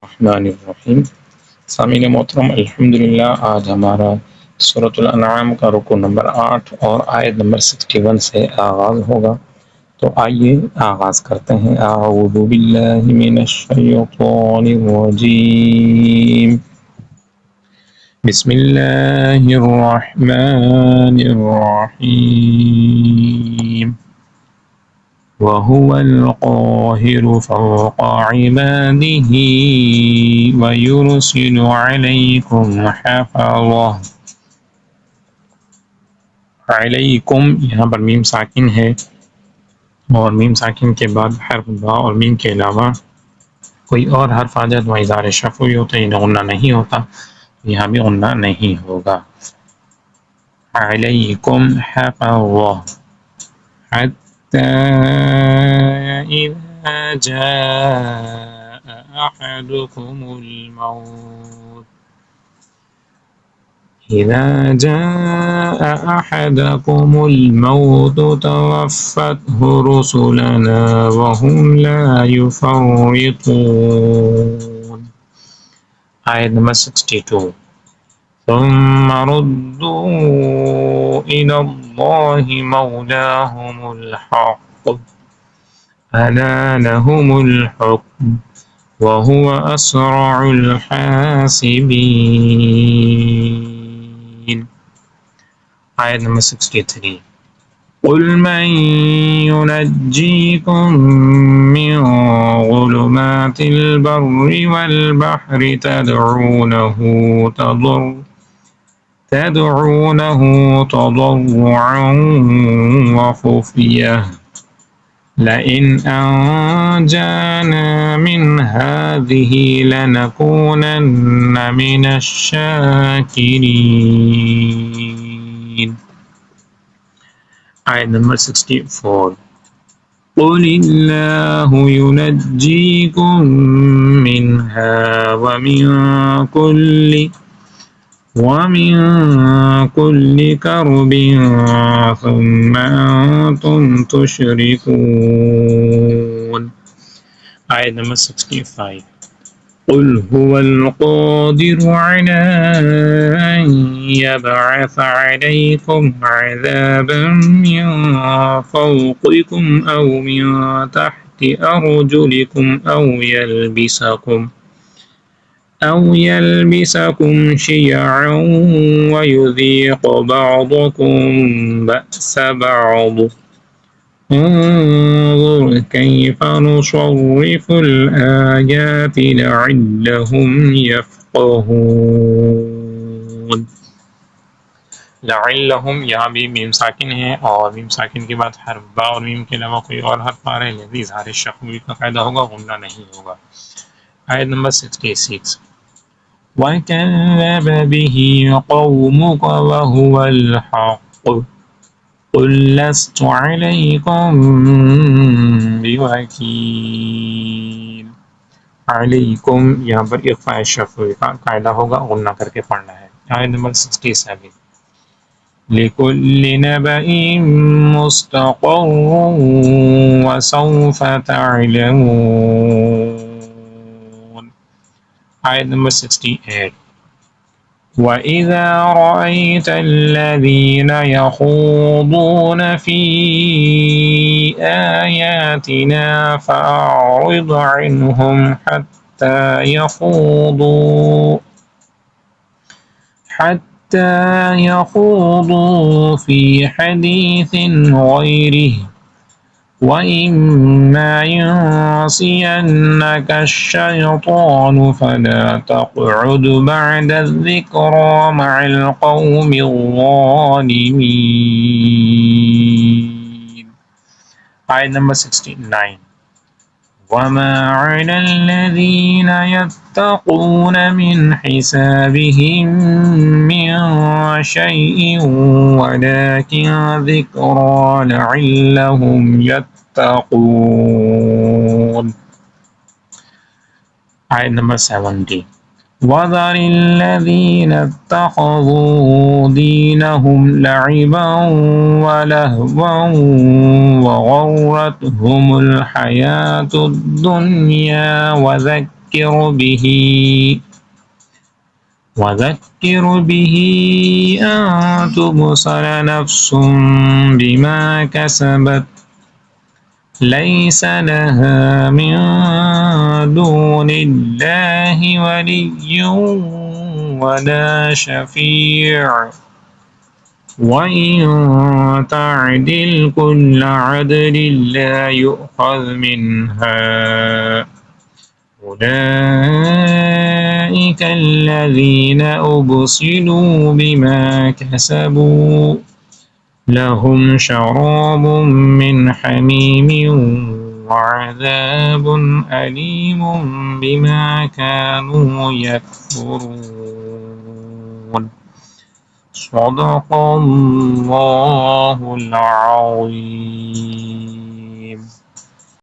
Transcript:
الرحمن الرحیم۔ سامعین محترم، الحمدللہ آج ہمارا سورۃ الانعام کا رکوع نمبر 8 اور آیت نمبر 61 سے آغاز ہوگا، تو آئیے آغاز کرتے ہیں۔ اعوذ باللہ من الشیطان الرجیم، بسم اللہ الرحمن الرحیم۔ وَهُوَ الْقَاهِرُ فَوْقَ عِبَادِهِ وَيُرْسِلُ عَلَيْكُمْ حَفَظَةً۔ علیکم یہاں پر میم ساکن ہے، اور میم ساکن کے بعد حرف با اور میم کے علاوہ کوئی اور حرف آ جائے تو اظہار شفوی ہوتا ہے، یعنی غنہ نہیں ہوتا، یہاں بھی غنہ نہیں ہوگا۔ علیکم حَفَظَةً حتى إذا جاء أحدكم الموت توفته رسلنا وهم لا يفرطون۔ آیت نمبر 62۔ ثم ردوا إلى الله مولاهم الحق ألا لهم الحكم وهو أسرع الحاسبين۔ آیت نمبر 63۔ قل من ينجيكم من ظلمات البر والبحر تدعونه تضرعا وخفية لئن أنجانا من هذه لنكونن من الشاكرين۔ آیت نمبر 64۔ قل الله ينجيكم منها ومن كل كرب ثم أنتم تشركون۔ آیت نمبر 65۔ قل هو القادر على أن يبعث عليكم عذابا من فوقكم أو من تحت أرجلكم أو يلبسكم شيعا ويذيق بعضكم بأس بعض انظر كيف نصرف الآيات لعلهم يفقهون۔ لعلهم یہاں بھی میم ساکن ہے، اور میم ساکن کے بعد حرف با اور میم کے علاوہ کوئی اور حرف آ رہا ہے، لہذا اظہار شفوی کا قاعدہ ہوگا، غنہ نہیں ہوگا۔ آیت نمبر 66۔ وَكَذَّبَ بِهِ قَوْمُكَ وَهُوَ الْحَقُّ قُل لَّسْتُ عَلَيْكُم بِوَكِيلٍ۔ علیکم یہاں پر اخفاء شفوی کا قاعدہ ہوگا، غنہ کر کے پڑھنا ہے۔ آیت نمبر 67۔ لِكُلِّ نَبَإٍ مُّسْتَقَرٌّ وَسَوْفَ تَعْلَمُونَ۔ آیت نمبر 68۔ وَإِذَا رَأَيْتَ الَّذِينَ يَخُوضُونَ فِي آيَاتِنَا فَأَعْرِضْ عَنْهُمْ حَتَّى يَخُوضُوا فِي حَدِيثٍ غَيْرِهِ وَإِمَّا يَنسِيَنَّكَ الشَّيْطَانُ فَلَا تَقْعُدْ بَعْدَ الذِّكْرَىٰ مَعَ الْقَوْمِ الظَّالِمِينَ۔ آیت نمبر 69۔ وَمَا عَلَى الَّذِينَ يَتَّقُونَ مِنْ حِسَابِهِم مِّن شَيْءٍ وَلَٰكِن ذِكْرَىٰ لَعَلَّهُمْ يَتَّقُونَ۔ آیت نمبر 70۔ وَذَرِ الَّذِينَ اتَّخَذُوا دِينَهُمْ لَعِبًا وَلَهْوًا وَغَرَّتْهُمُ الْحَيَاةُ الدُّنْيَا وذكر به أن تبصر نفس بما كسبت ليس لها من دون الله ولي ولا شفيع وإن تعدل كل عدل لا يؤخذ منها أولئك الذين أبصلوا بما كسبوا لهم شراب من حميم وعذاب أليم بما كانوا يكفرون صدق الله العظيم.